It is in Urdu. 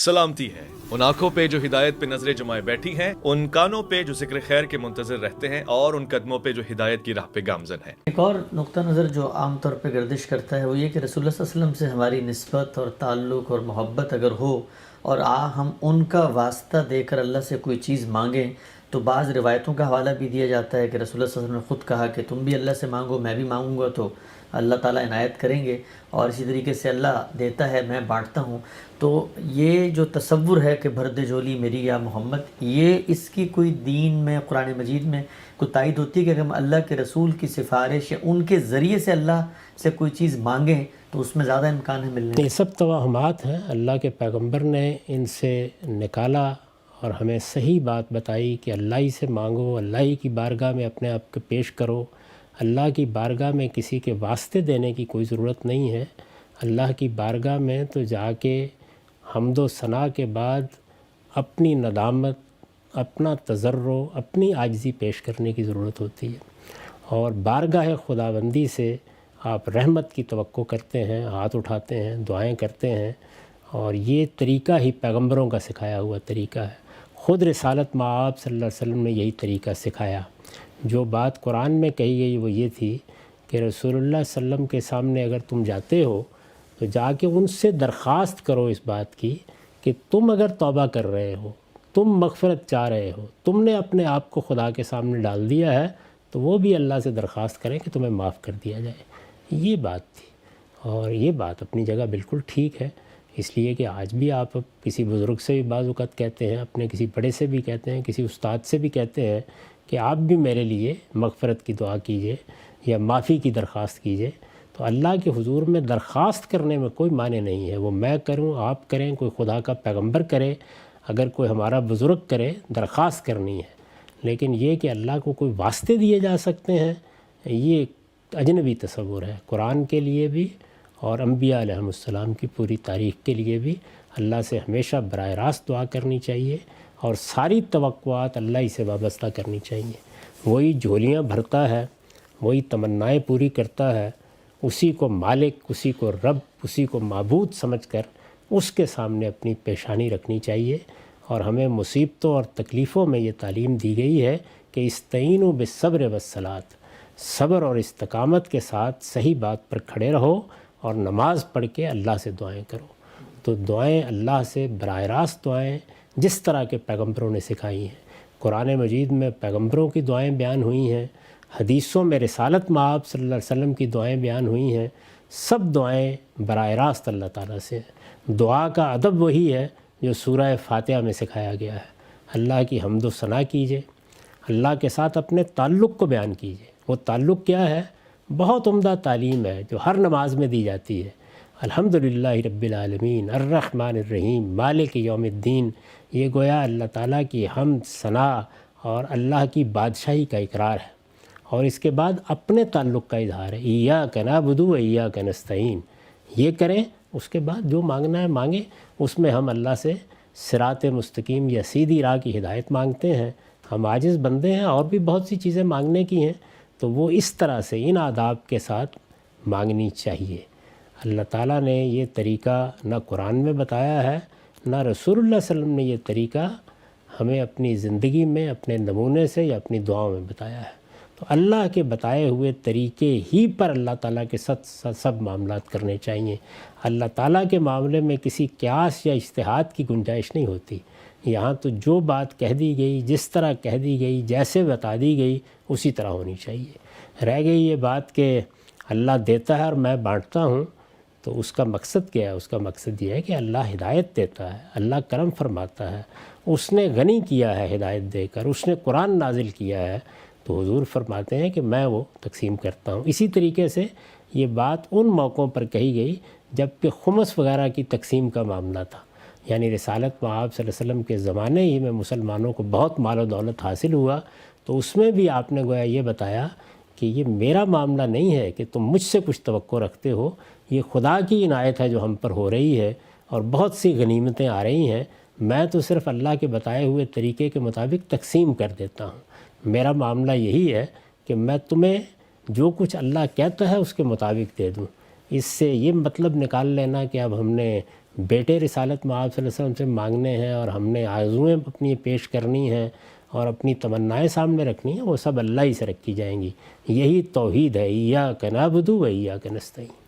سلامتی ہے ان آنکھوں پہ جو ہدایت پہ نظریں جمائے بیٹھی ہیں، ان کانوں پہ جو ذکر خیر کے منتظر رہتے ہیں، اور ان قدموں پہ جو ہدایت کی راہ پہ گامزن ہیں۔ ایک اور نقطہ نظر جو عام طور پہ گردش کرتا ہے وہ یہ کہ رسول اللہ صلی اللہ علیہ وسلم سے ہماری نسبت اور تعلق اور محبت اگر ہو اور ہم ان کا واسطہ دے کر اللہ سے کوئی چیز مانگیں، تو بعض روایتوں کا حوالہ بھی دیا جاتا ہے کہ رسول اللہ صلی اللہ علیہ وسلم نے خود کہا کہ تم بھی اللہ سے مانگو، میں بھی مانگوں گا تو اللہ تعالیٰ عنایت کریں گے، اور اسی طریقے سے اللہ دیتا ہے میں بانٹتا ہوں۔ تو یہ جو تصور ہے کہ بھر دے جھولی میری یا محمد، یہ اس کی کوئی دین میں قرآن مجید میں کوئی تائید ہوتی ہے کہ اگر ہم اللہ کے رسول کی سفارش یا ان کے ذریعے سے اللہ سے کوئی چیز مانگیں تو اس میں زیادہ امکان ہے ملنے؟ یہ سب توہمات ہیں، اللہ کے پیغمبر نے ان سے نکالا اور ہمیں صحیح بات بتائی کہ اللہ ہی سے مانگو، اللہ ہی کی بارگاہ میں اپنے آپ کو پیش کرو۔ اللہ کی بارگاہ میں کسی کے واسطے دینے کی کوئی ضرورت نہیں ہے۔ اللہ کی بارگاہ میں تو جا کے حمد و ثنا کے بعد اپنی ندامت، اپنا تضرع، اپنی عاجزی پیش کرنے کی ضرورت ہوتی ہے، اور بارگاہ خداوندی سے آپ رحمت کی توقع کرتے ہیں، ہاتھ اٹھاتے ہیں، دعائیں کرتے ہیں، اور یہ طریقہ ہی پیغمبروں کا سکھایا ہوا طریقہ ہے۔ خود رسالت مآب صلی اللہ علیہ وسلم نے یہی طریقہ سکھایا۔ جو بات قرآن میں کہی گئی وہ یہ تھی کہ رسول اللہ صلی اللہ علیہ وسلم کے سامنے اگر تم جاتے ہو تو جا کے ان سے درخواست کرو اس بات کی کہ تم اگر توبہ کر رہے ہو، تم مغفرت چاہ رہے ہو، تم نے اپنے آپ کو خدا کے سامنے ڈال دیا ہے، تو وہ بھی اللہ سے درخواست کریں کہ تمہیں معاف کر دیا جائے۔ یہ بات تھی، اور یہ بات اپنی جگہ بالکل ٹھیک ہے، اس لیے کہ آج بھی آپ کسی بزرگ سے بھی بعض اوقات کہتے ہیں، اپنے کسی بڑے سے بھی کہتے ہیں، کسی استاد سے بھی کہتے ہیں کہ آپ بھی میرے لیے مغفرت کی دعا کیجئے یا معافی کی درخواست کیجئے۔ تو اللہ کے حضور میں درخواست کرنے میں کوئی معنی نہیں ہے، وہ میں کروں، آپ کریں، کوئی خدا کا پیغمبر کرے، اگر کوئی ہمارا بزرگ کرے، درخواست کرنی ہے۔ لیکن یہ کہ اللہ کو کوئی واسطے دیے جا سکتے ہیں، یہ اجنبی تصور ہے۔ قرآن کے لیے بھی اور انبیاء علیہ السلام کی پوری تاریخ کے لیے بھی اللہ سے ہمیشہ براہ راست دعا کرنی چاہیے، اور ساری توقعات اللہ ہی سے وابستہ کرنی چاہیے۔ وہی جھولیاں بھرتا ہے، وہی تمنائیں پوری کرتا ہے، اسی کو مالک، اسی کو رب، اسی کو معبود سمجھ کر اس کے سامنے اپنی پیشانی رکھنی چاہیے۔ اور ہمیں مصیبتوں اور تکلیفوں میں یہ تعلیم دی گئی ہے کہ استعینوا بالصبر والصلاۃ، صبر اور استقامت کے ساتھ صحیح بات پر کھڑے رہو، اور نماز پڑھ کے اللہ سے دعائیں کرو۔ تو دعائیں اللہ سے براہ راست دعائیں جس طرح کے پیغمبروں نے سکھائی ہیں، قرآن مجید میں پیغمبروں کی دعائیں بیان ہوئی ہیں، حدیثوں میں رسالت مآب صلی اللہ علیہ وسلم کی دعائیں بیان ہوئی ہیں، سب دعائیں براہ راست اللہ تعالیٰ سے ہیں۔ دعا کا ادب وہی ہے جو سورہ فاتحہ میں سکھایا گیا ہے۔ اللہ کی حمد و ثنا کیجئے، اللہ کے ساتھ اپنے تعلق کو بیان کیجئے۔ وہ تعلق کیا ہے؟ بہت عمدہ تعلیم ہے جو ہر نماز میں دی جاتی ہے۔ الحمدللہ رب العالمین الرحمن الرحیم مالک یوم الدین، یہ گویا اللہ تعالیٰ کی حمد، ثنا اور اللہ کی بادشاہی کا اقرار ہے، اور اس کے بعد اپنے تعلق کا اظہار ہے۔ ایاک نعبد و ایاک نستعین، یہ کریں، اس کے بعد جو مانگنا ہے مانگیں۔ اس میں ہم اللہ سے صراط مستقیم یا سیدھی راہ کی ہدایت مانگتے ہیں۔ ہم عاجز بندے ہیں، اور بھی بہت سی چیزیں مانگنے کی ہیں، تو وہ اس طرح سے ان آداب کے ساتھ مانگنی چاہیے۔ اللہ تعالیٰ نے یہ طریقہ نہ قرآن میں بتایا ہے، نہ رسول اللہ صلی اللہ علیہ وسلم نے یہ طریقہ ہمیں اپنی زندگی میں اپنے نمونے سے یا اپنی دعاؤں میں بتایا ہے۔ تو اللہ کے بتائے ہوئے طریقے ہی پر اللہ تعالیٰ کے سب معاملات کرنے چاہیے۔ اللہ تعالیٰ کے معاملے میں کسی قیاس یا اجتہاد کی گنجائش نہیں ہوتی۔ یہاں تو جو بات کہہ دی گئی، جس طرح کہہ دی گئی، جیسے بتا دی گئی، اسی طرح ہونی چاہیے۔ رہ گئی یہ بات کہ اللہ دیتا ہے اور میں بانٹتا ہوں، تو اس کا مقصد کیا ہے؟ اس کا مقصد یہ ہے کہ اللہ ہدایت دیتا ہے، اللہ کرم فرماتا ہے، اس نے غنی کیا ہے ہدایت دے کر، اس نے قرآن نازل کیا ہے، تو حضور فرماتے ہیں کہ میں وہ تقسیم کرتا ہوں۔ اسی طریقے سے یہ بات ان موقعوں پر کہی گئی جب کہ خمس وغیرہ کی تقسیم کا معاملہ تھا، یعنی رسالت مآب صلی اللہ علیہ وسلم کے زمانے ہی میں مسلمانوں کو بہت مال و دولت حاصل ہوا، تو اس میں بھی آپ نے گویا یہ بتایا کہ یہ میرا معاملہ نہیں ہے کہ تم مجھ سے کچھ توقع رکھتے ہو، یہ خدا کی عنایت ہے جو ہم پر ہو رہی ہے، اور بہت سی غنیمتیں آ رہی ہیں، میں تو صرف اللہ کے بتائے ہوئے طریقے کے مطابق تقسیم کر دیتا ہوں۔ میرا معاملہ یہی ہے کہ میں تمہیں جو کچھ اللہ کہتا ہے اس کے مطابق دے دوں۔ اس سے یہ مطلب نکال لینا کہ اب ہم نے بیٹے رسالت میں آپ صلی اللہ علیہ وسلم سے مانگنے ہیں اور ہم نے آرزوئیں اپنی پیش کرنی ہیں اور اپنی تمنائیں سامنے رکھنی ہیں، وہ سب اللہ ہی سے رکھی جائیں گی۔ یہی توحید ہے، ایاک نعبد و ایاک نستعین۔